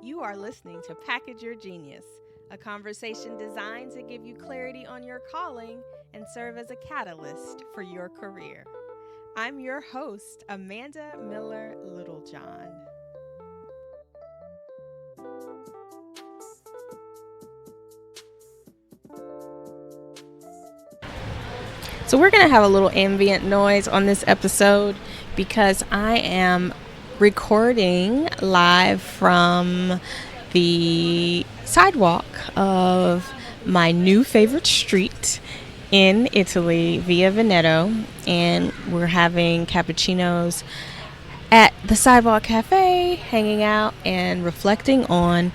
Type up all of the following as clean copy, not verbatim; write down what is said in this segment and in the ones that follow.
You are listening to Package Your Genius, a conversation designed to give you clarity on your calling and serve as a catalyst for your career. I'm your host, Amanda Miller Littlejohn. So we're going to have a little ambient noise on this episode because I am recording live from the sidewalk of my new favorite street in Italy, Via Veneto, and we're having cappuccinos at the Sidewalk Cafe, hanging out and reflecting on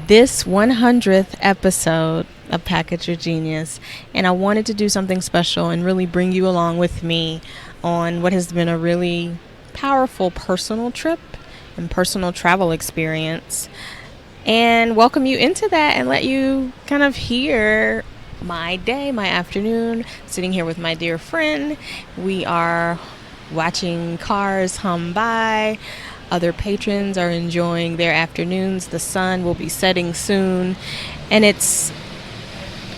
this 100th episode of Package Your Genius. And I wanted to do something special and really bring you along with me on what has been a really powerful personal trip and personal travel experience, and welcome you into that and let you kind of hear my day, my afternoon, sitting here with my dear friend. We are watching cars hum by. Other patrons are enjoying their afternoons. The sun will be setting soon, and it's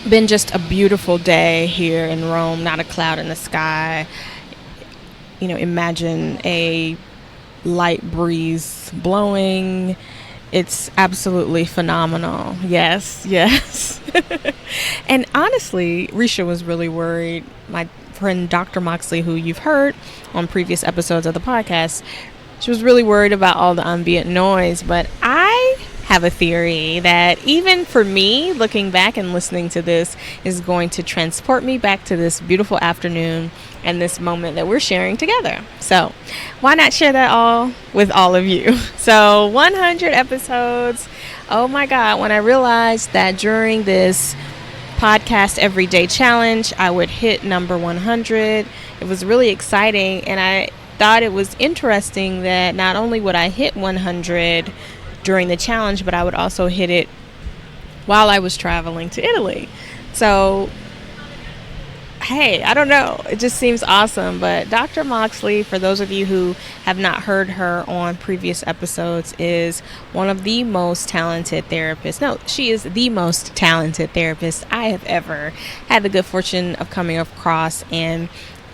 been just a beautiful day here in Rome, not a cloud in the sky. You know, imagine a light breeze blowing. It's absolutely phenomenal. Yes. And honestly, Reisha was really worried. My friend Dr. Moxley, who you've heard on previous episodes of the podcast, she was really worried about all the ambient noise. But I have a theory that even for me, looking back and listening to this is going to transport me back to this beautiful afternoon and this moment that we're sharing together. So why not share that all with all of you? So 100 episodes. Oh my God. When I realized that during this podcast everyday challenge, I would hit number 100, it was really exciting. And I thought it was interesting that not only would I hit 100 during the challenge, but I would also hit it while I was traveling to Italy. So, hey, I don't know. It just seems awesome. But Dr. Moxley, for those of you who have not heard her on previous episodes, is one of the most talented therapists. No, she is the most talented therapist I have ever had the good fortune of coming across. And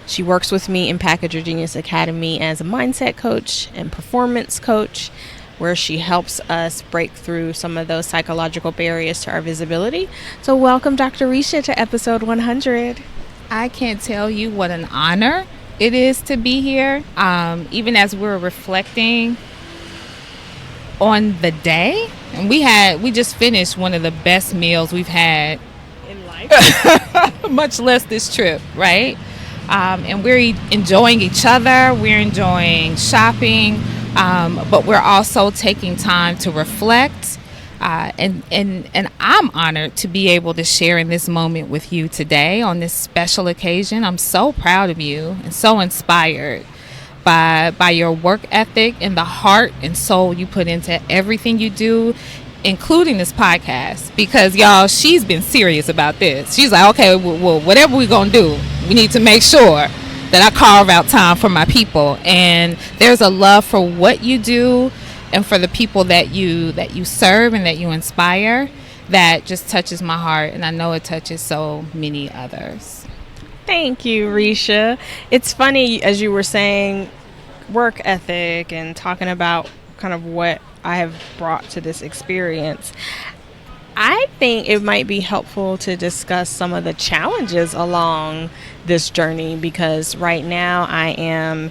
she works with me in Package Your Genius Academy as a mindset coach and performance coach, where she helps us break through some of those psychological barriers to our visibility. So welcome, Dr. Reisha, to episode 100. I can't tell you what an honor it is to be here. Even as we're reflecting on the day, and we just finished one of the best meals we've had In life. much less this trip, right? And we're enjoying each other. We're enjoying shopping. But we're also taking time to reflect, and I'm honored to be able to share in this moment with you today on this special occasion. I'm so proud of you and so inspired by your work ethic and the heart and soul you put into everything you do, including this podcast, because y'all, she's been serious about this. She's like, okay, well, whatever we're gonna do, we need to make sure that I carve out time for my people. And there's a love for what you do and for the people that you serve and that you inspire that just touches my heart, and I know it touches so many others. Thank you, Reisha. It's funny, as you were saying, work ethic and talking about kind of what I have brought to this experience. I think it might be helpful to discuss some of the challenges along this journey, because right now I am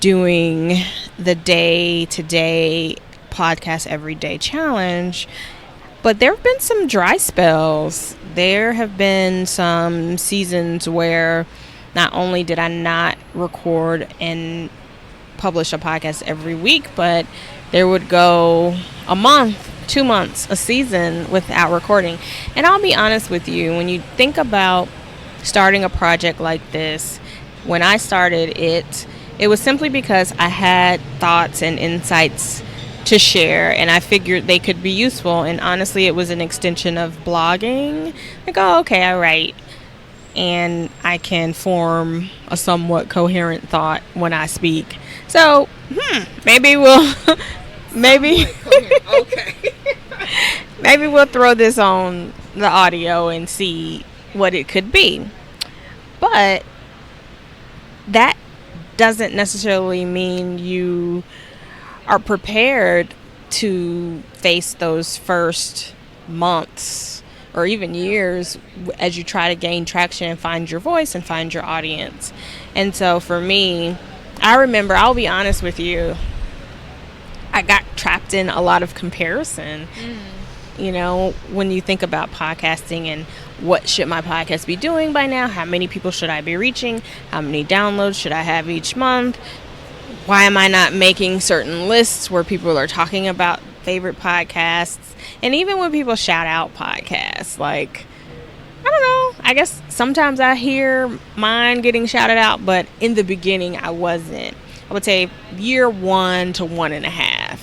doing the day-to-day podcast everyday challenge, but there have been some dry spells. There have been some seasons where not only did I not record and publish a podcast every week, but there would go a month, 2 months, a season without recording. And I'll be honest with you, when you think about starting a project like this, when I started it, it was simply because I had thoughts and insights to share, and I figured they could be useful. And honestly, it was an extension of blogging. Like, oh, okay, I write, and I can form a somewhat coherent thought when I speak. So, maybe we'll maybe Okay. maybe we'll throw this on the audio and see what it could be. But that doesn't necessarily mean you are prepared to face those first months or even years as you try to gain traction and find your voice and find your audience. And so for me, I remember, I'll be honest with you, I got trapped in a lot of comparison. You know, when you think about podcasting and what should my podcast be doing by now? How many people should I be reaching? How many downloads should I have each month? Why am I not making certain lists where people are talking about favorite podcasts? And even when people shout out podcasts, like, I don't know, I guess sometimes I hear mine getting shouted out, but in the beginning I wasn't. I would say year 1 to 1.5.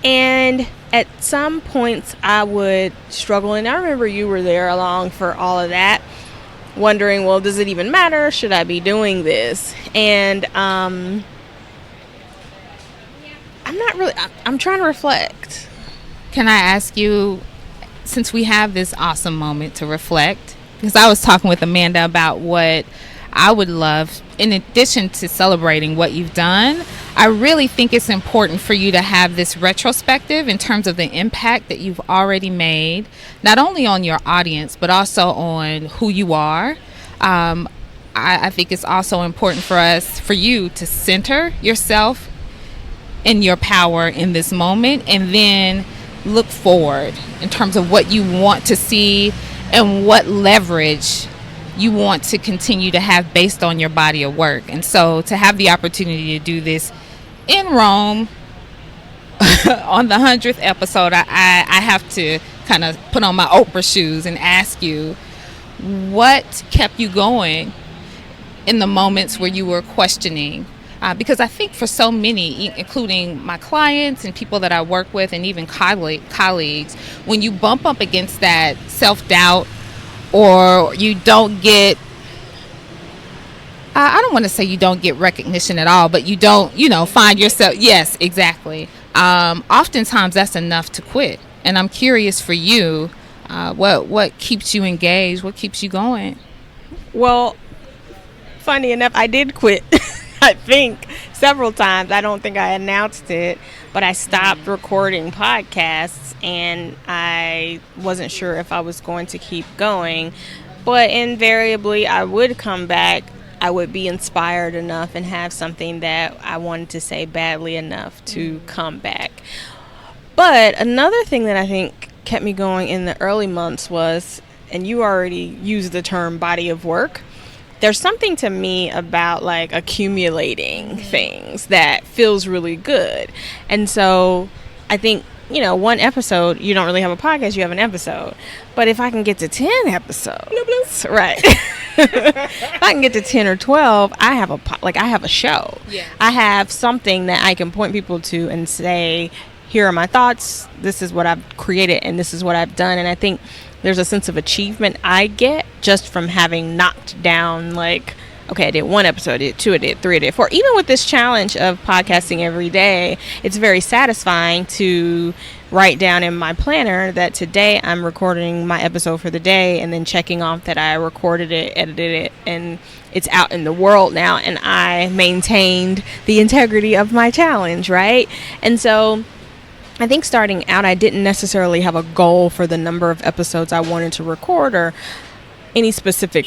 And at some points I would struggle, and I remember you were there along for all of that, wondering, well, does it even matter? Should I be doing this? And I'm not really, I'm trying to reflect. Can I ask you, since we have this awesome moment to reflect, because I was talking with Amanda about what I would love, in addition to celebrating what you've done, I really think it's important for you to have this retrospective in terms of the impact that you've already made, not only on your audience, but also on who you are. I think it's also important for you to center yourself in your power in this moment, and then look forward in terms of what you want to see and what leverage you want to continue to have based on your body of work. And so to have the opportunity to do this in Rome on the 100th episode, I have to kind of put on my Oprah shoes and ask you, what kept you going in the moments where you were questioning? Because I think for so many, including my clients and people that I work with and even colleagues, when you bump up against that self-doubt, or you don't get, I don't want to say you don't get recognition at all, but you don't, find yourself, yes, exactly. Oftentimes that's enough to quit. And I'm curious for you, what keeps you engaged? What keeps you going? Well, funny enough, I did quit. I think several times. I don't think I announced it, but I stopped recording podcasts, and I wasn't sure if I was going to keep going. But invariably, I would come back. I would be inspired enough and have something that I wanted to say badly enough to come back. But another thing that I think kept me going in the early months was, and you already used the term body of work, there's something to me about like accumulating things that feels really good. And so I think, one episode, you don't really have a podcast, you have an episode. But if I can get to 10 episodes, right? If I can get to 10 or 12, I have a show. Yeah. I have something that I can point people to and say, here are my thoughts, this is what I've created, and this is what I've done. And I think there's a sense of achievement I get just from having knocked down, like, okay, I did 1 episode, I did 2, I did 3, I did 4. Even with this challenge of podcasting every day, it's very satisfying to write down in my planner that today I'm recording my episode for the day, and then checking off that I recorded it, edited it, and it's out in the world now, and I maintained the integrity of my challenge, right? And so I think starting out, I didn't necessarily have a goal for the number of episodes I wanted to record or any specific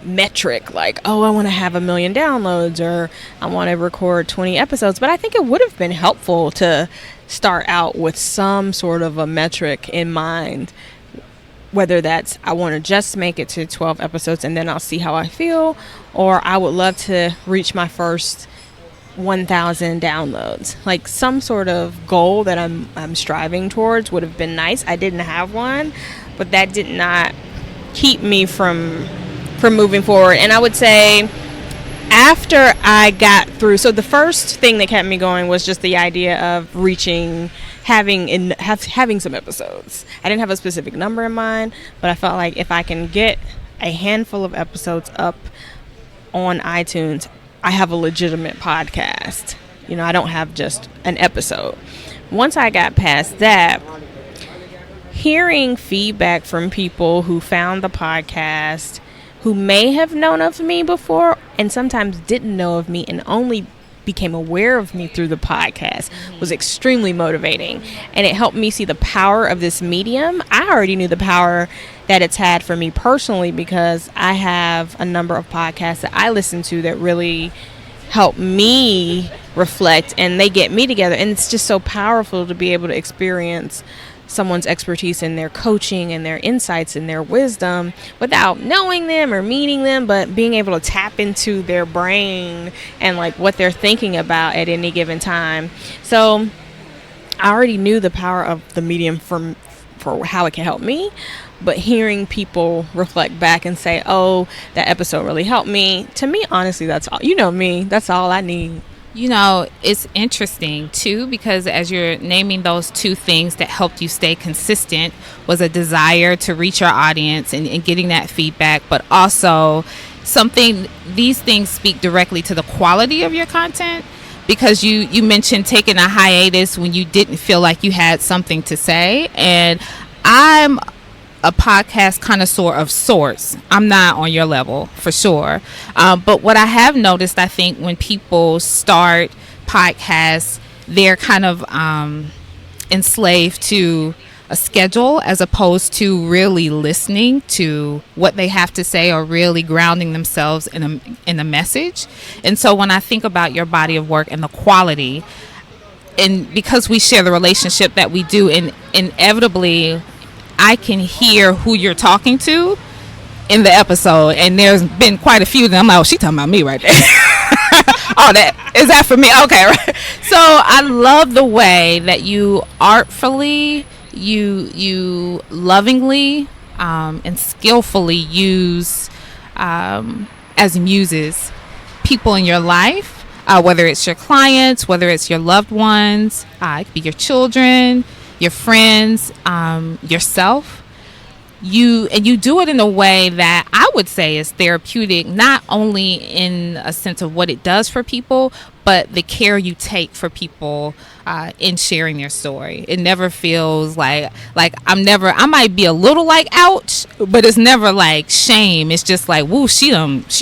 metric like, oh, I want to have 1 million downloads or I want to record 20 episodes. But I think it would have been helpful to start out with some sort of a metric in mind, whether that's I want to just make it to 12 episodes and then I'll see how I feel, or I would love to reach my first 1,000 downloads. Like some sort of goal that I'm striving towards would have been nice. I didn't have one, but that did not keep me from moving forward. And I would say after I got through, so the first thing that kept me going was just the idea of having some episodes. I didn't have a specific number in mind, but I felt like if I can get a handful of episodes up on iTunes, I have a legitimate podcast. I don't have just an episode. once I got past that, hearing feedback from people who found the podcast, who may have known of me before and sometimes didn't know of me and only became aware of me through the podcast, was extremely motivating. And it helped me see the power of this medium. I already knew the power that it's had for me personally, because I have a number of podcasts that I listen to that really help me reflect, and they get me together. And it's just so powerful to be able to experience someone's expertise and their coaching and their insights and their wisdom without knowing them or meeting them, but being able to tap into their brain and like what they're thinking about at any given time. So I already knew the power of the medium for how it can help me, but hearing people reflect back and say, oh, that episode really helped me, to me, honestly, that's all. You know me, that's all I need. You know, it's interesting too, because as you're naming those two things that helped you stay consistent was a desire to reach your audience and getting that feedback, but also these things speak directly to the quality of your content, because you mentioned taking a hiatus when you didn't feel like you had something to say. And I'm a podcast connoisseur of sorts. I'm not on your level for sure. But what I have noticed, I think when people start podcasts, they're kind of enslaved to a schedule as opposed to really listening to what they have to say or really grounding themselves in a message. And so when I think about your body of work and the quality, and because we share the relationship that we do, and inevitably I can hear who you're talking to in the episode, and there's been quite a few of them. I'm like, oh, she talking about me right there. Oh, that is that for me? Okay, right. So I love the way that you artfully, you lovingly, and skillfully use as muses people in your life, whether it's your clients, whether it's your loved ones, it could be your children, your friends, yourself. You do it in a way that I would say is therapeutic, not only in a sense of what it does for people, but the care you take for people in sharing their story. It never feels like I might be a little like ouch, but it's never like shame. It's just like, woo, she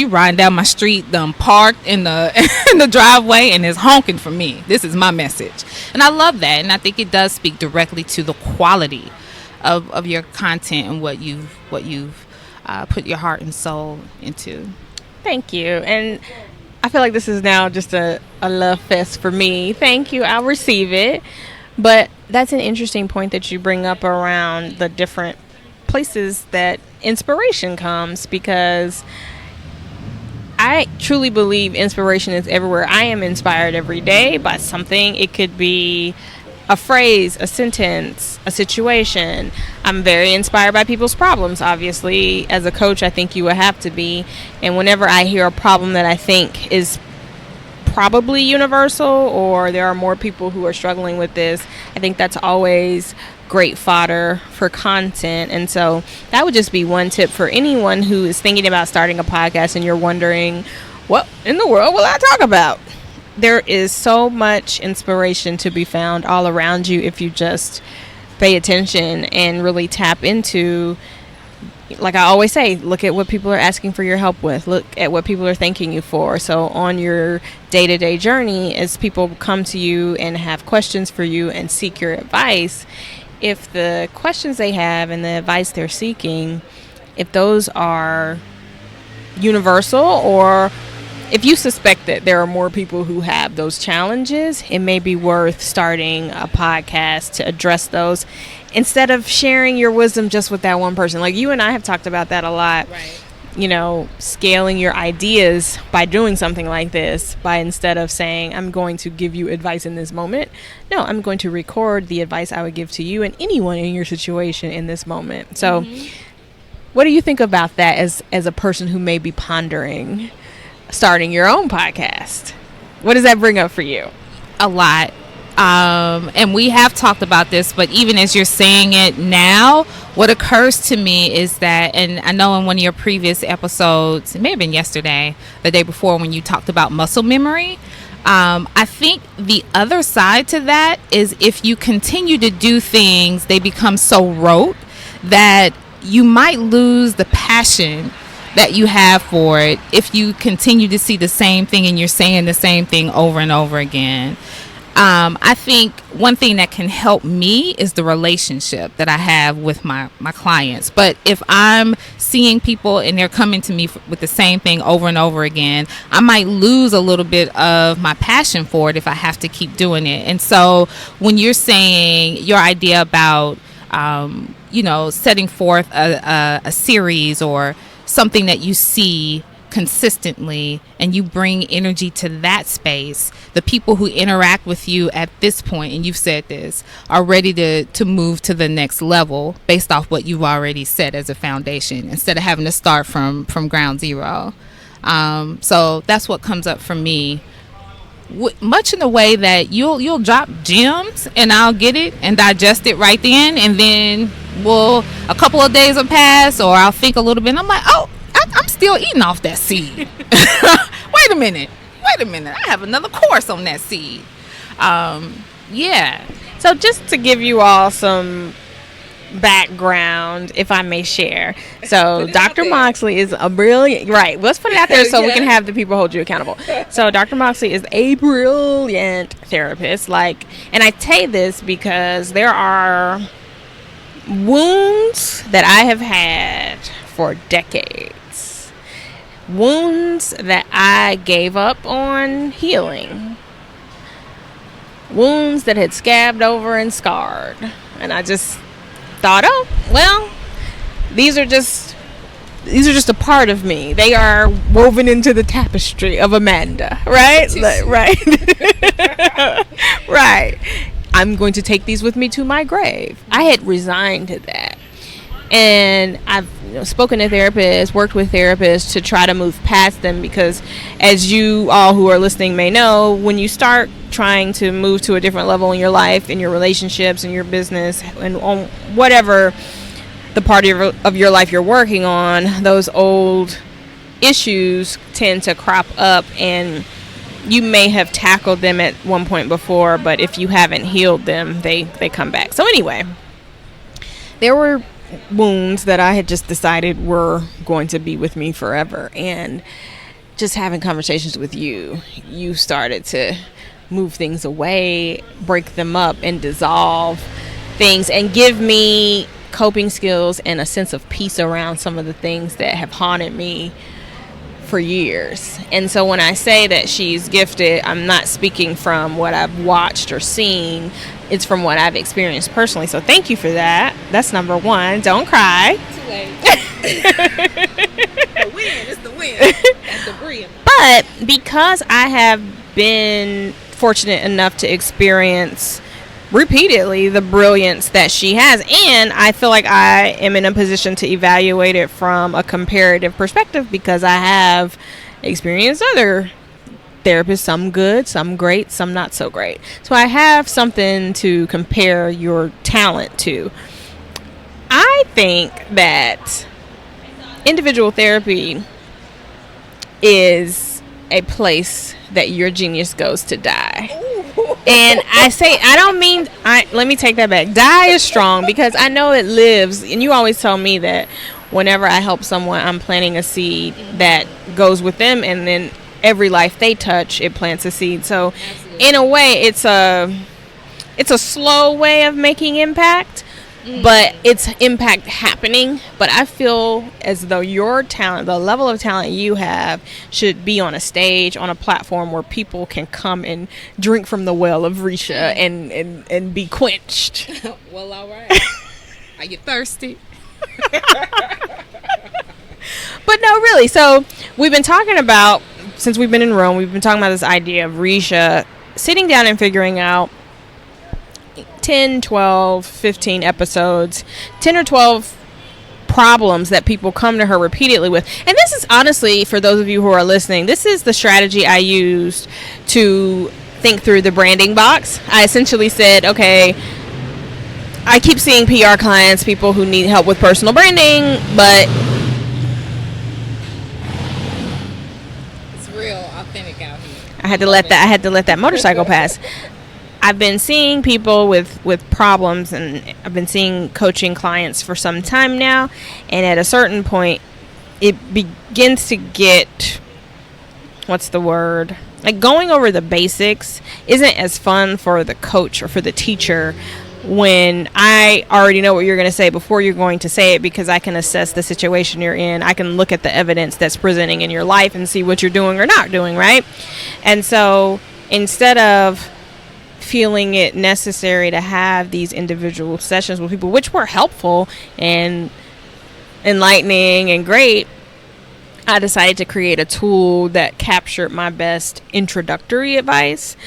riding down my street, parked in the in the driveway and is honking for me. This is my message. And I love that. And I think it does speak directly to the quality of your content and what you've put your heart and soul into. Thank you. And I feel like this is now just a love fest for me. Thank you. I'll receive it. But that's an interesting point that you bring up around the different places that inspiration comes, because I truly believe inspiration is everywhere. I am inspired every day by something. It could be a phrase, a sentence, a situation. I'm very inspired by people's problems, obviously. As a coach, I think you would have to be. And whenever I hear a problem that I think is probably universal, or there are more people who are struggling with this, I think that's always great fodder for content. And so that would just be one tip for anyone who is thinking about starting a podcast and you're wondering, what in the world will I talk about? There is so much inspiration to be found all around you if you just pay attention and really tap into, like I always say, look at what people are asking for your help with. Look at what people are thanking you for. So on your day-to-day journey, as people come to you and have questions for you and seek your advice, if the questions they have and the advice they're seeking, if those are universal, or if you suspect that there are more people who have those challenges, it may be worth starting a podcast to address those instead of sharing your wisdom just with that one person. Like you and I have talked about that a lot. Right. You know, scaling your ideas by doing something like this, by instead of saying, I'm going to give you advice in this moment. No, I'm going to record the advice I would give to you and anyone in your situation in this moment. So what do you think about that as a person who may be pondering starting your own podcast? What does that bring up for you? A lot. And we have talked about this, but even as you're saying it now, what occurs to me is that, and I know in one of your previous episodes, it may have been yesterday, the day before, when you talked about muscle memory, I think the other side to that is if you continue to do things, they become so rote that you might lose the passion that you have for it if you continue to see the same thing and you're saying the same thing over and over again. I think one thing that can help me is the relationship that I have with my clients. But if I'm seeing people and they're coming to me with the same thing over and over again, I might lose a little bit of my passion for it if I have to keep doing it. And so when you're saying your idea about, setting forth a series or something that you see consistently and you bring energy to that space, the people who interact with you at this point, and you've said this, are ready to move to the next level based off what you've already set as a foundation instead of having to start from ground zero. So that's what comes up for me, much in the way that you'll drop gems and I'll get it and digest it right then, and then a couple of days will pass or I'll think a little bit and I'm like, oh, I'm still eating off that seed. Wait a minute. I have another course on that seed. Yeah. So just to give you all some background, if I may share. So Dr. Moxley is a brilliant, right, let's put it out there so we can have the people hold you accountable. So Dr. Moxley is a brilliant therapist. And I say this because there are wounds that I have had for decades. Wounds that I gave up on healing. Wounds that had scabbed over and scarred. And I just thought, oh, well, these are just a part of me. They are woven into the tapestry of Amanda, right? Right. Right. I'm going to take these with me to my grave. I had resigned to that. And I've spoken to therapists, worked with therapists to try to move past them, because as you all who are listening may know, when you start trying to move to a different level in your life, in your relationships, in your business, and on whatever the part of your life you're working on, those old issues tend to crop up, and you may have tackled them at one point before, but if you haven't healed them, they come back. So anyway, there were wounds that I had just decided were going to be with me forever, and just having conversations with you started to move things away, break them up, and dissolve things, and give me coping skills and a sense of peace around some of the things that have haunted me for years. And so when I say that she's gifted, I'm not speaking from what I've watched or seen. It's from what I've experienced personally. So thank you for that. That's number one. Don't cry. Too late. The win is the win. That's the brilliant. But because I have been fortunate enough to experience repeatedly the brilliance that she has, and I feel like I am in a position to evaluate it from a comparative perspective, because I have experienced other therapists, some good, some great, some not so great. So I have something to compare your talent to. I think that individual therapy is a place that your genius goes to die. And let me take that back. Die is strong, because I know it lives. And you always tell me that whenever I help someone, I'm planting a seed that goes with them, and then every life they touch, it plants a seed. So in a way, it's a slow way of making impact, but it's impact happening. But I feel as though your talent, the level of talent you have, should be on a stage, on a platform where people can come and drink from the well of Reisha and be quenched. Well, all right. Are you thirsty? But no, really. So we've been talking about, since we've been in Rome, we've been talking about this idea of Reisha sitting down and figuring out 10, 12, 15 episodes, 10 or 12 problems that people come to her repeatedly with. And this is honestly, for those of you who are listening, this is the strategy I used to think through the branding box. I essentially said, okay, I keep seeing PR clients, people who need help with personal branding, but it's real authentic out here. I had to let that motorcycle pass. I've been seeing people with problems, and I've been seeing coaching clients for some time now, and at a certain point it begins to get, what's the word? Like, going over the basics isn't as fun for the coach or for the teacher when I already know what you're going to say before you're going to say it, because I can assess the situation you're in. I can look at the evidence that's presenting in your life and see what you're doing or not doing, right? And so instead of feeling it necessary to have these individual sessions with people, which were helpful and enlightening and great, I decided to create a tool that captured my best introductory advice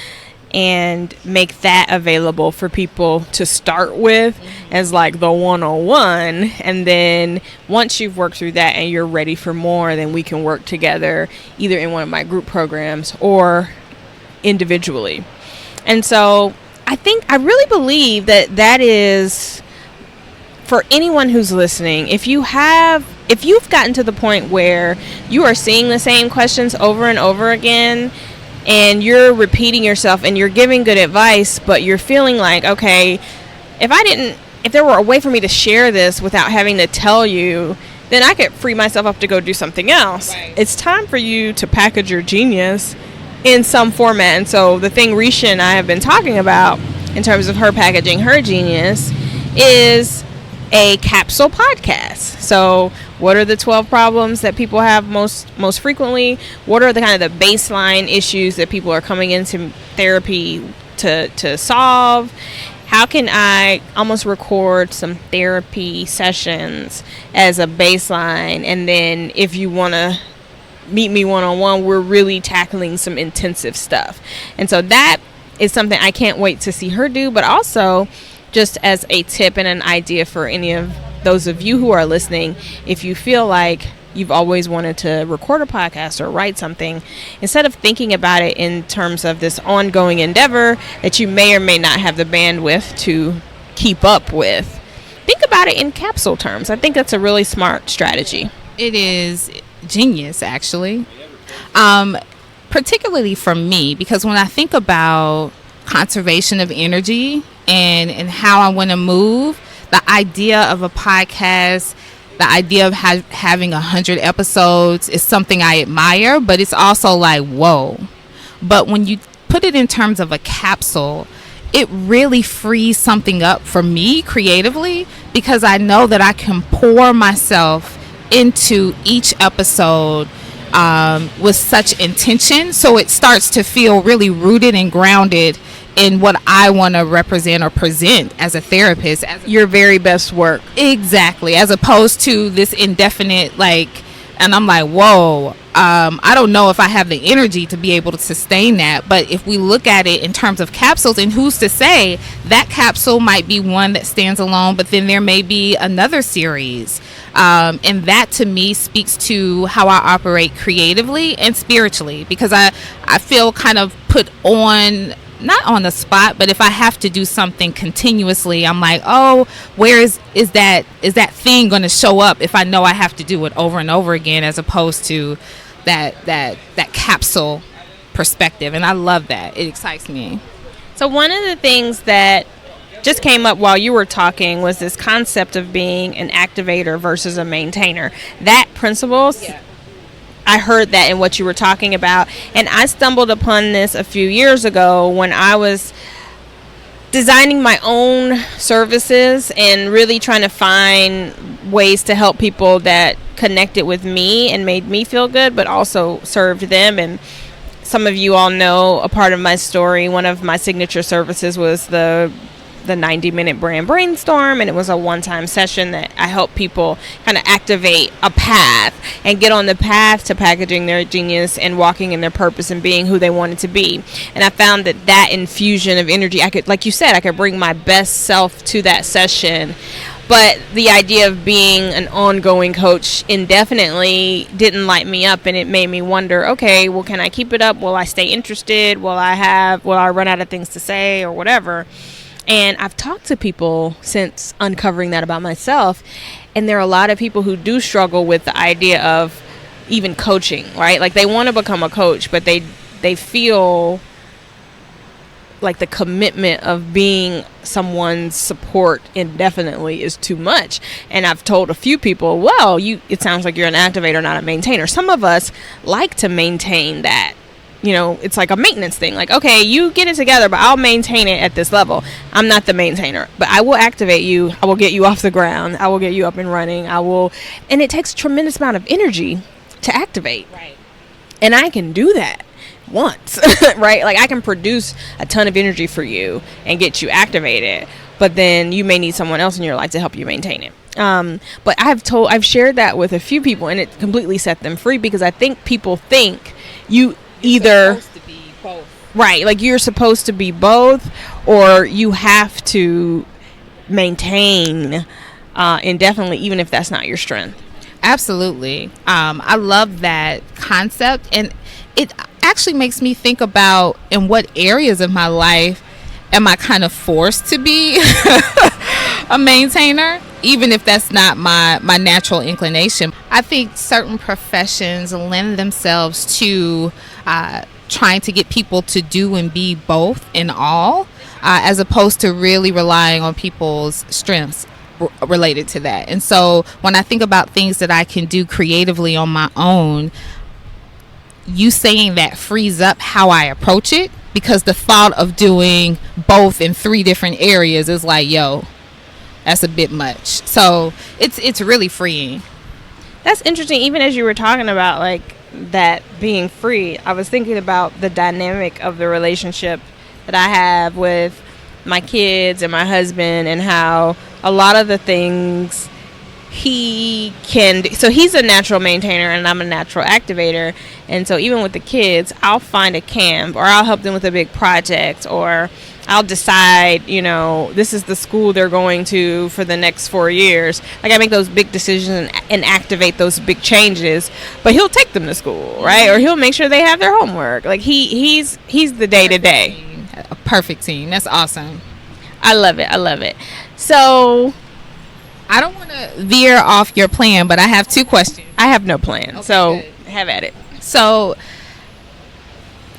and make that available for people to start with as like the 101. And then once you've worked through that and you're ready for more, then we can work together either in one of my group programs or individually. And so I really believe that is for anyone who's listening. If you've gotten to the point where you are seeing the same questions over and over again, and you're repeating yourself and you're giving good advice, but you're feeling like, okay, if there were a way for me to share this without having to tell you, then I could free myself up to go do something else. Right. It's time for you to package your genius in some format. And so the thing Reisha and I have been talking about in terms of her packaging her genius is a capsule podcast. So what are the 12 problems that people have most frequently? What are the kind of the baseline issues that people are coming into therapy to solve? How can I almost record some therapy sessions as a baseline? And then if you want to meet me one-on-one, we're really tackling some intensive stuff. And so that is something I can't wait to see her do, but also just as a tip and an idea for any of those of you who are listening, if you feel like you've always wanted to record a podcast or write something, instead of thinking about it in terms of this ongoing endeavor that you may or may not have the bandwidth to keep up with, think about it in capsule terms. I think that's a really smart strategy. It is genius, actually. Particularly for me, because when I think about conservation of energy and how I want to move, the idea of a podcast, the idea of having 100 episodes is something I admire, but it's also like, whoa. But when you put it in terms of a capsule, it really frees something up for me creatively, because I know that I can pour myself into each episode with such intention, so it starts to feel really rooted and grounded in what I want to represent or present as a therapist, as your very best work. Exactly, as opposed to this indefinite, and I'm like, whoa, I don't know if I have the energy to be able to sustain that. But if we look at it in terms of capsules, and who's to say that capsule might be one that stands alone, but then there may be another series. And that to me speaks to how I operate creatively and spiritually, because I feel kind of put on, not on the spot, but if I have to do something continuously, I'm like, oh, where is that thing going to show up if I know I have to do it over and over again, as opposed to that capsule perspective. And I love that. It excites me. So one of the things that just came up while you were talking was this concept of being an activator versus a maintainer. That principle, yeah. I heard that in what you were talking about, and I stumbled upon this a few years ago when I was designing my own services and really trying to find ways to help people that connected with me and made me feel good, but also served them. And some of you all know a part of my story. One of my signature services was the 90-minute brand brainstorm, and it was a one-time session that I help people kind of activate a path and get on the path to packaging their genius and walking in their purpose and being who they wanted to be. And I found that infusion of energy, I could, like you said, I could bring my best self to that session. But the idea of being an ongoing coach indefinitely didn't light me up, and it made me wonder, okay, well, can I keep it up? Will I stay interested? Will I run out of things to say or whatever? And I've talked to people since uncovering that about myself, and there are a lot of people who do struggle with the idea of even coaching, right? Like, they want to become a coach, but they they feel like the commitment of being someone's support indefinitely is too much. And I've told a few people, well, it sounds like you're an activator, not a maintainer. Some of us like to maintain that. You know, it's like a maintenance thing. Like, okay, you get it together, but I'll maintain it at this level. I'm not the maintainer, but I will activate you. I will get you off the ground. I will get you up and running. And it takes a tremendous amount of energy to activate. Right. And I can do that once, right? Like I can produce a ton of energy for you and get you activated, but then you may need someone else in your life to help you maintain it. But I've shared that with a few people, and it completely set them free, because I think people think you're supposed to be both. Right, like you're supposed to be both, or you have to maintain indefinitely, even if that's not your strength. Absolutely. I love that concept, and it actually makes me think about in what areas of my life am I kind of forced to be a maintainer, even if that's not my natural inclination. I think certain professions lend themselves to trying to get people to do and be both in all, as opposed to really relying on people's strengths related to that. And so when I think about things that I can do creatively on my own, you saying that frees up how I approach it, because the thought of doing both in 3 different areas is like, yo, that's a bit much. So it's really freeing. That's interesting. Even as you were talking about like that being free, I was thinking about the dynamic of the relationship that I have with my kids and my husband, and how a lot of the things he can do. So he's a natural maintainer and I'm a natural activator, and so even with the kids, I'll find a camp, or I'll help them with a big project, or I'll decide, you know, this is the school they're going to for the next 4 years. Like I make those big decisions and activate those big changes, but he'll take them to school, right? Or he'll make sure they have their homework. Like he's the day to day. A perfect team. That's awesome. I love it. So I don't want to veer off your plan, but I have 2 questions. I have no plan. Okay, so good. Have at it. So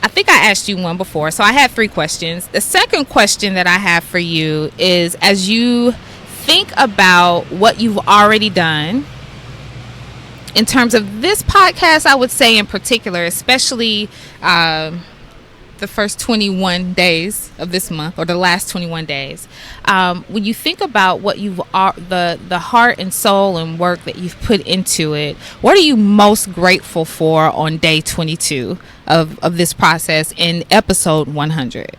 I think I asked you one before, so I have 3 questions. The second question that I have for you is, as you think about what you've already done in terms of this podcast, I would say in particular, especially the first 21 days of this month, or the last 21 days, when you think about what you've the heart and soul and work that you've put into it, what are you most grateful for on day 22 of this process in episode 100?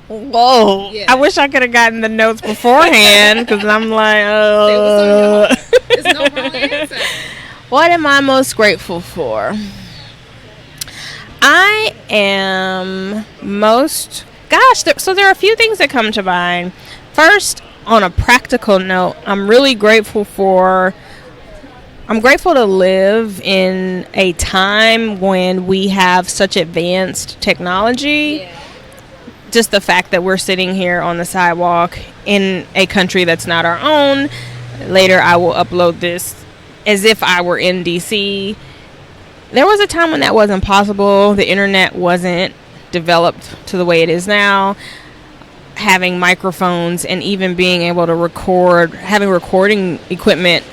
Whoa. Yeah. I wish I could have gotten the notes beforehand, because I'm like, There's no wrong answer. What am I most grateful for? I am so there are a few things that come to mind. First, on a practical note, I'm grateful to live in a time when we have such advanced technology. Yeah. Just the fact that we're sitting here on the sidewalk in a country that's not our own. Later, I will upload this as if I were in DC. There was a time when that wasn't possible. The internet wasn't developed to the way it is now. Having microphones and even being able to record, having recording equipment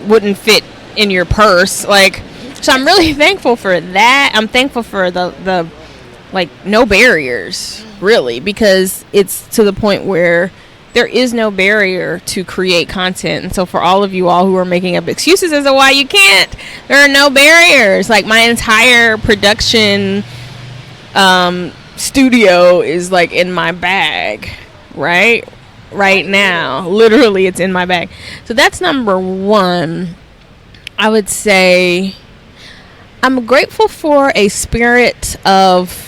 wouldn't fit in your purse. Like, so I'm really thankful for that. I'm thankful for the like no barriers, really, because it's to the point where there is no barrier to create content. And so for all of you all who are making up excuses as to why you can't, there are no barriers. Like my entire production studio is like in my bag right now. Literally, it's in my bag. So that's number 1. I would say I'm grateful for a spirit of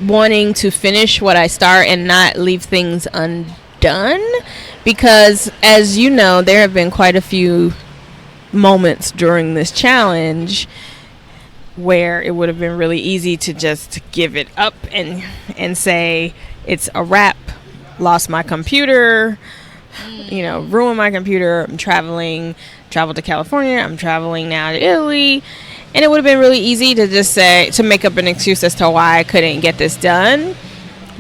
wanting to finish what I start and not leave things undone, because as you know, there have been quite a few moments during this challenge where it would have been really easy to just give it up and say it's a wrap, lost my computer, ruined my computer. I'm traveled to California, I'm traveling now to Italy. And it would have been really easy to just say, to make up an excuse as to why I couldn't get this done.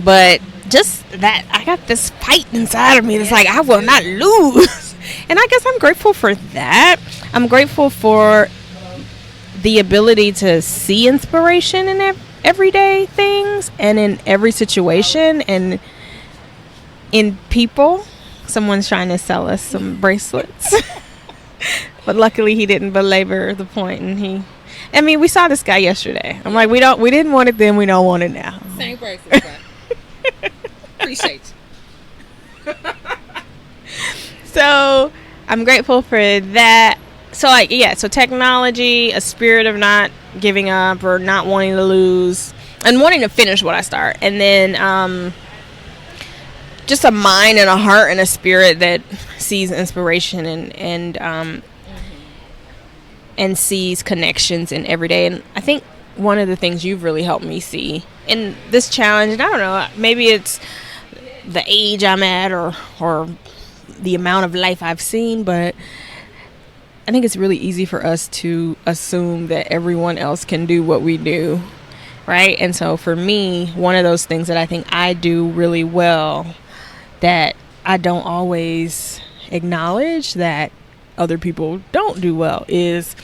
But just that I got this fight inside of me that's like, I will not lose. And I guess I'm grateful for that. I'm grateful for the ability to see inspiration in everyday things and in every situation and in people. Someone's trying to sell us some bracelets. But luckily he didn't belabor the point, and we saw this guy yesterday. I'm like, we didn't want it then, we don't want it now. Same bracelet. Appreciate you. So I'm grateful for that. So so technology, a spirit of not giving up or not wanting to lose and wanting to finish what I start, and then just a mind and a heart and a spirit that sees inspiration and sees connections in every day. And I think one of the things you've really helped me see in this challenge, and I don't know, maybe it's the age I'm at or the amount of life I've seen, but I think it's really easy for us to assume that everyone else can do what we do, right? And so for me, one of those things that I think I do really well that I don't always acknowledge that other people don't do well is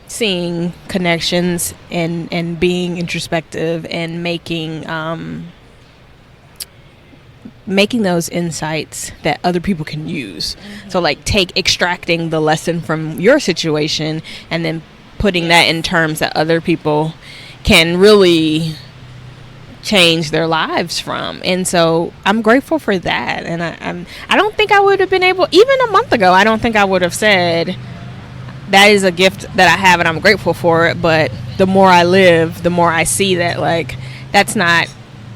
seeing connections and being introspective and making those insights that other people can use. Mm-hmm. So like extracting the lesson from your situation and then putting that in terms that other people can really change their lives from. And so I'm grateful for that. And I don't think I would have been able, even a month ago, I don't think I would have said that is a gift that I have and I'm grateful for it. But the more I live, the more I see that like that's not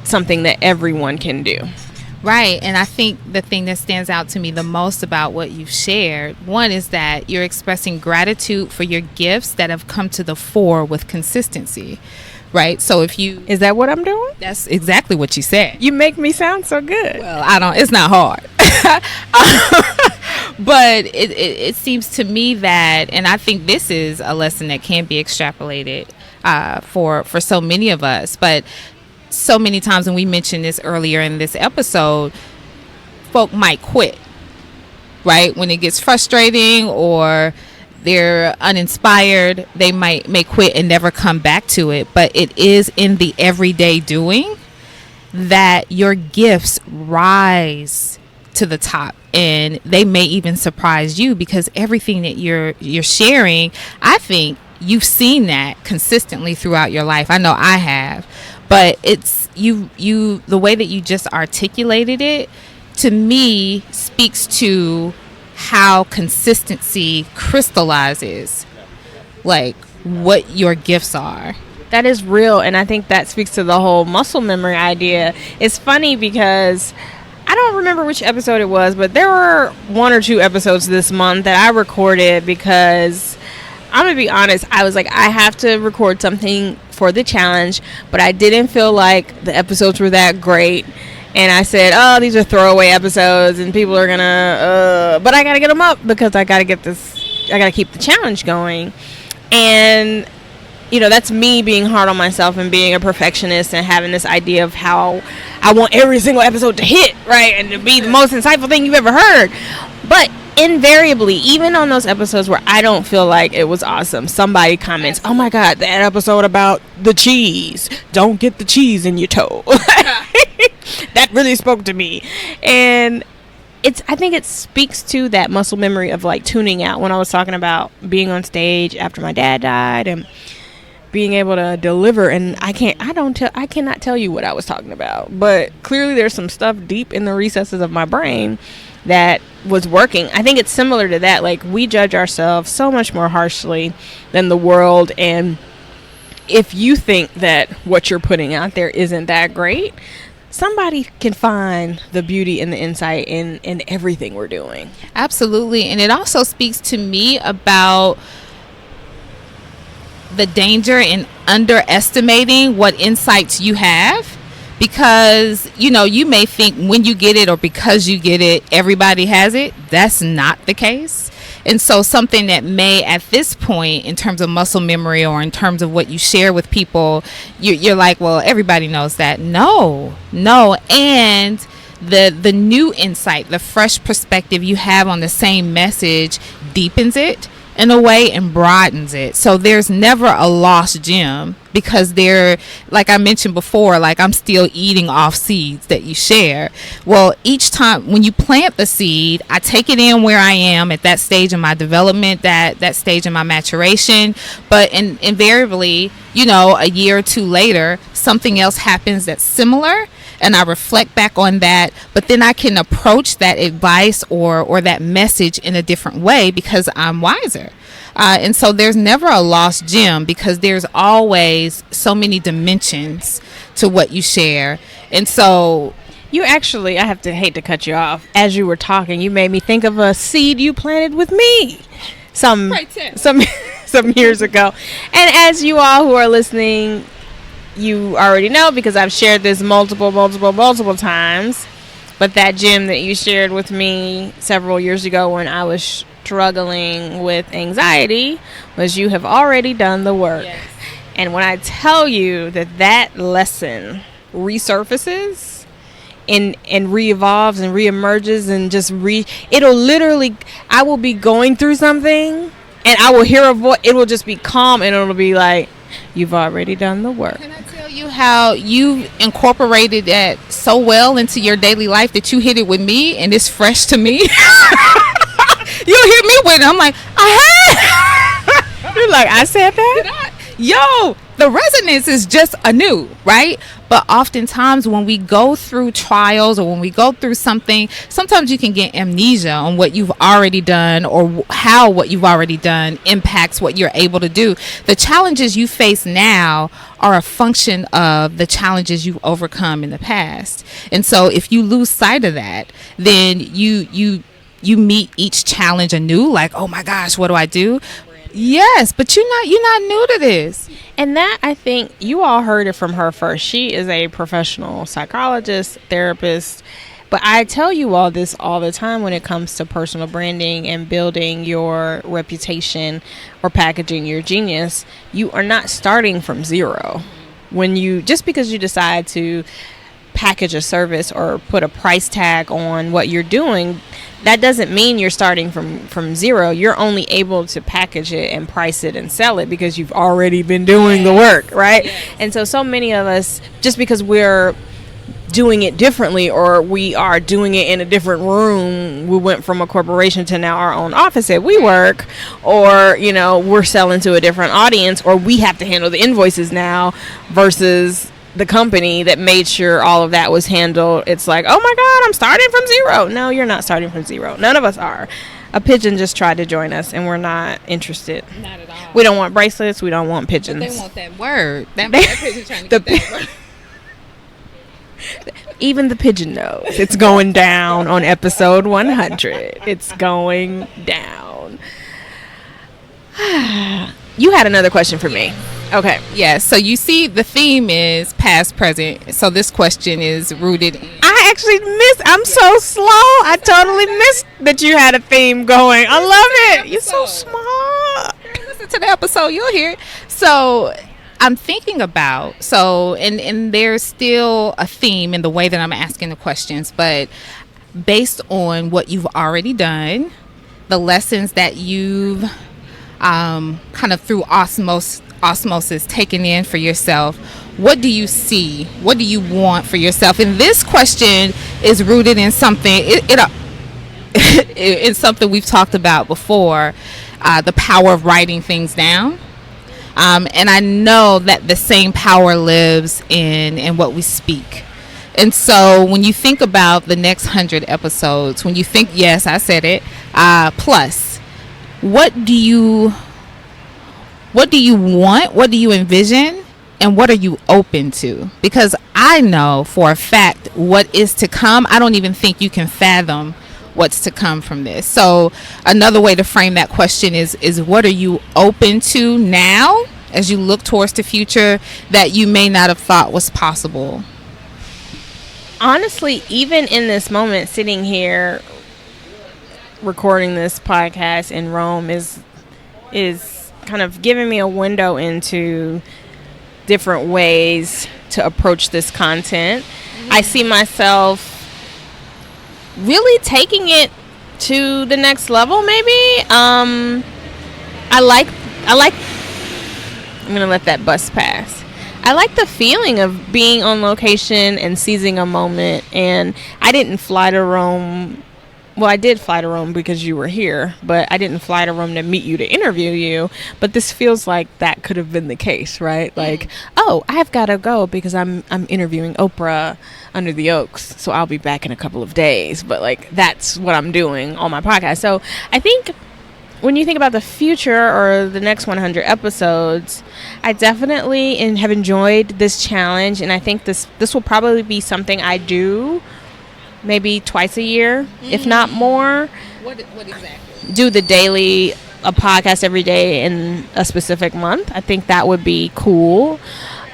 something that everyone can do. Right. And I think the thing that stands out to me the most about what you've shared, one is that you're expressing gratitude for your gifts that have come to the fore with consistency. Right. So is that what I'm doing? That's exactly what you said. You make me sound so good. Well, it's not hard. But it seems to me that, and I think this is a lesson that can be extrapolated for so many of us. But so many times, and we mentioned this earlier in this episode, folk might quit, right? When it gets frustrating or they're uninspired, they may quit and never come back to it. But it is in the everyday doing that your gifts rise to the top, and they may even surprise you, because everything that you're sharing, I think you've seen that consistently throughout your life. I know I have, but it's you the way that you just articulated it to me speaks to how consistency crystallizes like what your gifts are. That is real, and I think that speaks to the whole muscle memory idea. It's funny because I don't remember which episode it was, but there were 1 or 2 episodes this month that I recorded because I'm going to be honest, I was like, I have to record something for the challenge, but I didn't feel like the episodes were that great. And I said, oh, these are throwaway episodes and people are going to, but I got to get them up because I got to keep the challenge going. And, that's me being hard on myself and being a perfectionist and having this idea of how I want every single episode to hit, right? And to be the most insightful thing you've ever heard. But invariably, even on those episodes where I don't feel like it was awesome, somebody comments, oh my God, that episode about the cheese. Don't get the cheese in your toe. That really spoke to me. And I think it speaks to that muscle memory of like tuning out. When I was talking about being on stage after my dad died and being able to deliver, and I cannot tell you what I was talking about, but clearly there's some stuff deep in the recesses of my brain that was working. I think it's similar to that. Like, we judge ourselves so much more harshly than the world, and if you think that what you're putting out there isn't that great, somebody can find the beauty and the insight in everything we're doing. Absolutely. And it also speaks to me about the danger in underestimating what insights you have, because you may think when you get it or because you get it everybody has it. That's not the case. And so something that may at this point in terms of muscle memory or in terms of what you share with people, you're like, well, everybody knows that. No. And the new insight, the fresh perspective you have on the same message deepens it in a way and broadens it. So there's never a lost gem, because they're, like I mentioned before, like I'm still eating off seeds that you share. Well, each time when you plant the seed, I take it in where I am at that stage in my development, that stage in my maturation. But invariably, a year or two later, something else happens that's similar, and I reflect back on that, but then I can approach that advice or that message in a different way because I'm wiser. And so there's never a lost gem, because there's always so many dimensions to what you share. And so you actually, I hate to cut you off. As you were talking, you made me think of a seed you planted with me some years ago. And as you all who are listening, you already know, because I've shared this multiple times, but that gem that you shared with me several years ago when I was struggling with anxiety was, you have already done the work. Yes. And when I tell you that lesson resurfaces and re-evolves and re-emerges and just it'll literally, I will be going through something and I will hear a voice, it will just be calm and it'll be like, you've already done the work. Can I tell you how you've incorporated that so well into your daily life that you hit it with me and it's fresh to me? You'll hear me with it. I'm like, You're like, I said that? Yo, the resonance is just anew, right? But oftentimes when we go through trials or when we go through something, sometimes you can get amnesia on what you've already done or how what you've already done impacts what you're able to do. The challenges you face now are a function of the challenges you've overcome in the past. And so if you lose sight of that, then you meet each challenge anew, like, oh my gosh, what do I do? Yes, but you're not new to this. And that, I think you all heard it from her first. She is a professional psychologist, therapist. But I tell you all this all the time when it comes to personal branding and building your reputation or packaging your genius. You are not starting from zero. Just because you decide to package a service or put a price tag on what you're doing, that doesn't mean you're starting from zero. You're only able to package it and price it and sell it because you've already been doing the work, right? Yes. And so many of us, just because we're doing it differently or we are doing it in a different room, we went from a corporation to now our own office at WeWork, or we're selling to a different audience, or we have to handle the invoices now versus the company that made sure all of that was handled. It's like, oh my God, I'm starting from zero. No, you're not starting from zero. None of us are. A pigeon just tried to join us and we're not interested. Not at all. We don't want bracelets. We don't want pigeons. But they want that word. That pigeon trying to get that word. Even the pigeon knows it's going down on episode 100. It's going down. You had another question for me. Okay. Yes. So you see, the theme is past, present. So this question is rooted in. I actually missed. I'm so slow. I totally missed that you had a theme going. I love it. You're so smart. Listen to the episode. You'll hear it. So I'm thinking about, and there's still a theme in the way that I'm asking the questions, but based on what you've already done, the lessons that you've kind of through osmosis taken in for yourself, what do you see? What do you want for yourself? And this question is rooted in something in something we've talked about before, the power of writing things down. And I know that the same power lives in what we speak. And so when you think about the next 100 episodes, when you think, yes, I said it, plus, what do you want? What do you envision? And what are you open to? Because I know for a fact what is to come. I don't even think you can fathom what's to come from this. So another way to frame that question is what are you open to now as you look towards the future that you may not have thought was possible? Honestly, even in this moment, sitting here recording this podcast in Rome is kind of giving me a window into different ways to approach this content. I see myself really taking it to the next level, maybe. I like I'm gonna let that bus pass. I like the feeling of being on location and seizing a moment. And I didn't fly to Rome. Well, I did fly to Rome because you were here, but I didn't fly to Rome to meet you, to interview you. But this feels like that could have been the case, right? Like, oh, I've got to go because I'm interviewing Oprah under the Oaks, so I'll be back in a couple of days. But like, that's what I'm doing on my podcast. So I think when you think about the future or the next 100 episodes, I definitely have enjoyed this challenge, and I think this will probably be something I do maybe twice a year, if not more. What exactly? Do the daily, a podcast every day in a specific month. I think that would be cool.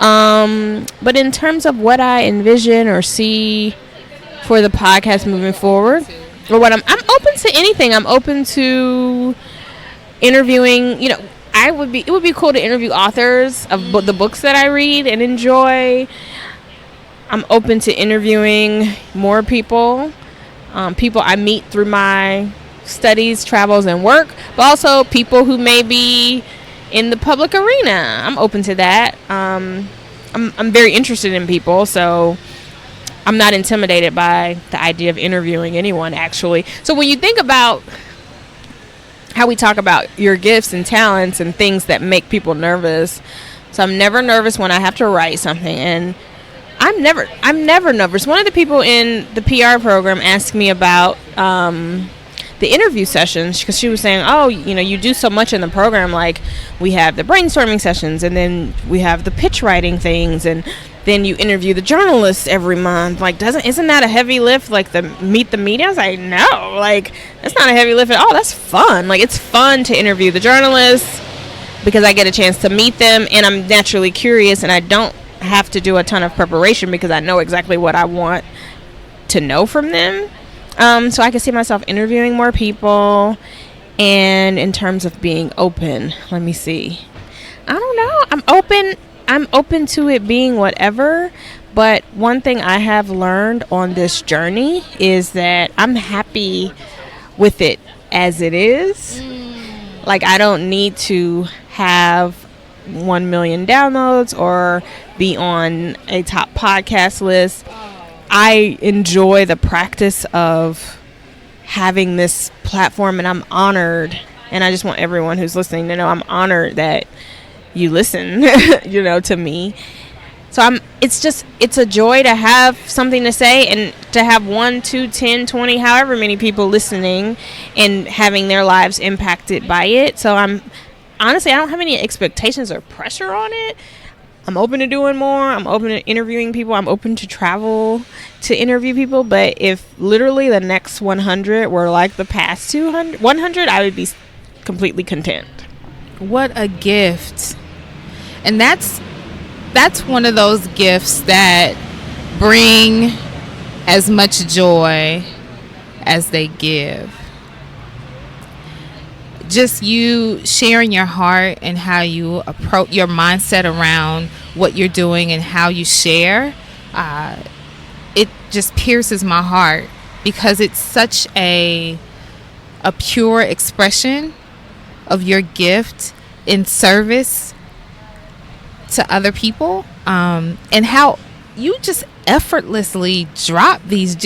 But in terms of what I envision or see for the podcast moving forward, or what I'm open to anything. I'm open to interviewing, it would be cool to interview authors of the books that I read and enjoy. I'm open to interviewing more people I meet through my studies, travels, and work, but also people who may be in the public arena. I'm open to that. I'm very interested in people, so I'm not intimidated by the idea of interviewing anyone, actually. So when you think about how we talk about your gifts and talents and things that make people nervous, so I'm never nervous when I have to write something, and I'm never nervous. One of the people in the PR program asked me about the interview sessions, because she was saying, oh, you do so much in the program. Like, we have the brainstorming sessions, and then we have the pitch writing things, and then you interview the journalists every month. Like, isn't that a heavy lift? Like, the meet the media? I was like, no, like, that's not a heavy lift at all. That's fun. Like, it's fun to interview the journalists because I get a chance to meet them, and I'm naturally curious, and I don't have to do a ton of preparation because I know exactly what I want to know from them. So I can see myself interviewing more people. And in terms of being open, let me see. I don't know. I'm open to it being whatever. But one thing I have learned on this journey is that I'm happy with it as it is. Like, I don't need to have 1 million downloads or be on a top podcast list. I enjoy the practice of having this platform, and I'm honored, and I just want everyone who's listening to know I'm honored that you listen to me. So it's a joy to have something to say, and to have 1, 2, 10, 20, however many people listening and having their lives impacted by it. So honestly, I don't have any expectations or pressure on it. I'm open to doing more. I'm open to interviewing people. I'm open to travel to interview people. But if literally the next 100 were like the past 100, I would be completely content. What a gift. And that's one of those gifts that bring as much joy as they give. Just you sharing your heart and how you approach your mindset around what you're doing and how you share, it just pierces my heart, because it's such a pure expression of your gift in service to other people, and how you just effortlessly drop these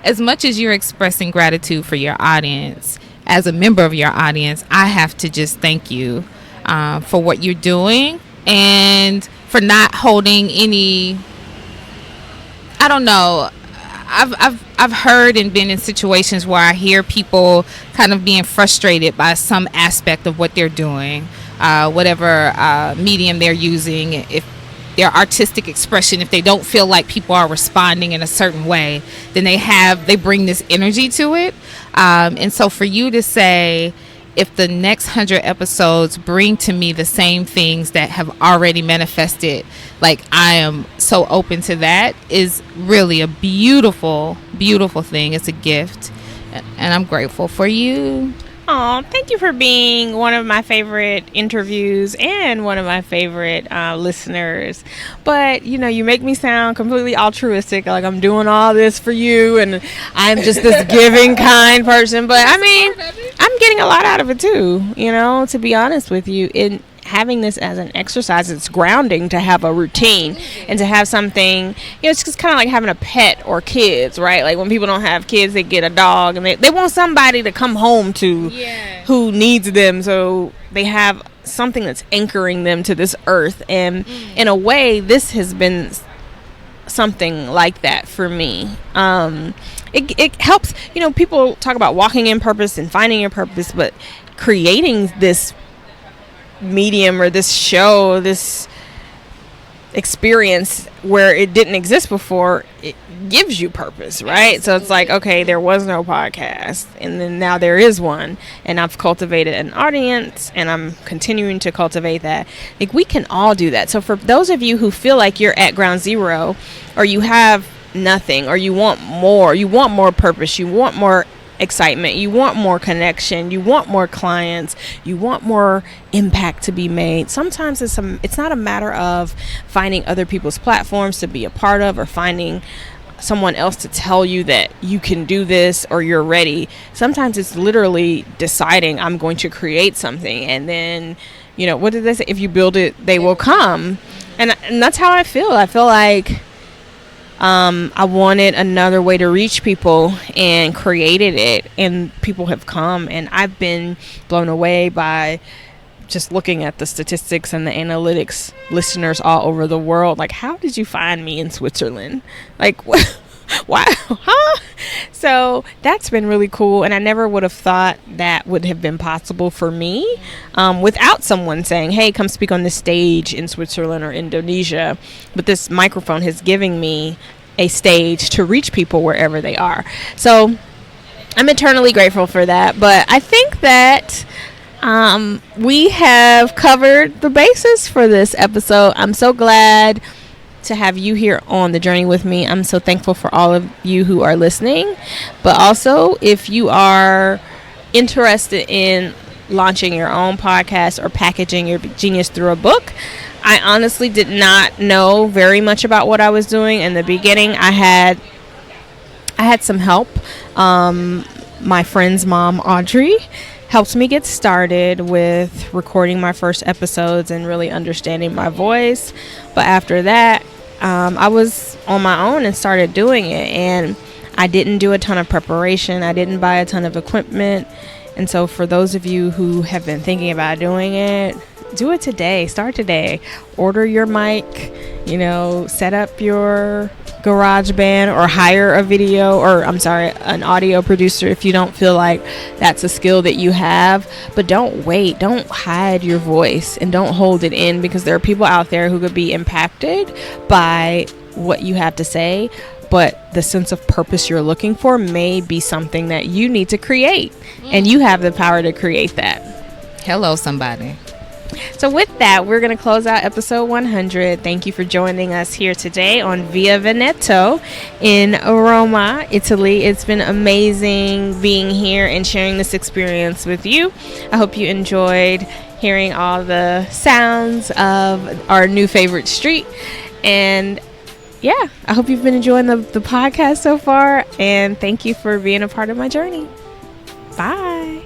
as much as you're expressing gratitude for your audience, as a member of your audience, I have to just thank you for what you're doing, and for not holding any, I don't know, I've heard and been in situations where I hear people kind of being frustrated by some aspect of what they're doing, whatever medium they're using, if their artistic expression, if they don't feel like people are responding in a certain way, then they bring this energy to it. And so for you to say, if the next 100 episodes bring to me the same things that have already manifested, like, I am so open to that, is really a beautiful, beautiful thing. It's a gift, and I'm grateful for you. Oh, thank you for being one of my favorite interviews and one of my favorite listeners. But, you make me sound completely altruistic, like I'm doing all this for you and I'm just this giving, kind person. But, I mean, I'm getting a lot out of it, too, to be honest with you. In having this as an exercise, it's grounding to have a routine and to have something, it's just kind of like having a pet or kids, right? Like when people don't have kids, they get a dog and they want somebody to come home to who needs them, so they have something that's anchoring them to this earth. And in a way, this has been something like that for me. It helps, people talk about walking in purpose and finding your purpose, but creating this medium or this show, this experience where it didn't exist before, it gives you purpose, right? So it's like, okay, there was no podcast and then now there is one, and I've cultivated an audience and I'm continuing to cultivate that. Like, we can all do that. So for those of you who feel like you're at ground zero, or you have nothing, or you want more purpose, you want more excitement, you want more connection, you want more clients, you want more impact to be made. Sometimes it's not a matter of finding other people's platforms to be a part of, or finding someone else to tell you that you can do this or you're ready. Sometimes it's literally deciding, I'm going to create something, and then, what did they say? If you build it, they will come. And that's how I feel. I feel like I wanted another way to reach people and created it, and people have come, and I've been blown away by just looking at the statistics and the analytics. Listeners all over the world, like, how did you find me in Switzerland? Like, wow, huh? So that's been really cool, and I never would have thought that would have been possible for me without someone saying, hey, come speak on this stage in Switzerland or Indonesia. But this microphone has given me a stage to reach people wherever they are. So I'm eternally grateful for that. But I think that we have covered the basis for this episode. I'm so glad to have you here on the journey with me. I'm so thankful for all of you who are listening. But also, if you are interested in launching your own podcast or packaging your genius through a book, I honestly did not know very much about what I was doing in the beginning. I had some help. My friend's mom, Audrey, helped me get started with recording my first episodes and really understanding my voice. But after that, I was on my own and started doing it, and I didn't do a ton of preparation. I didn't buy a ton of equipment. And so for those of you who have been thinking about doing it, do it today. Start today. Order your mic, set up your GarageBand, or hire an audio producer if you don't feel like that's a skill that you have. But don't wait. Don't hide your voice and don't hold it in, because there are people out there who could be impacted by what you have to say. But the sense of purpose you're looking for may be something that you need to create, and you have the power to create that. Hello, somebody. So with that, we're going to close out episode 100. Thank you for joining us here today on Via Veneto in Roma, Italy. It's been amazing being here and sharing this experience with you. I hope you enjoyed hearing all the sounds of our new favorite street. And yeah, I hope you've been enjoying the podcast so far. And thank you for being a part of my journey. Bye.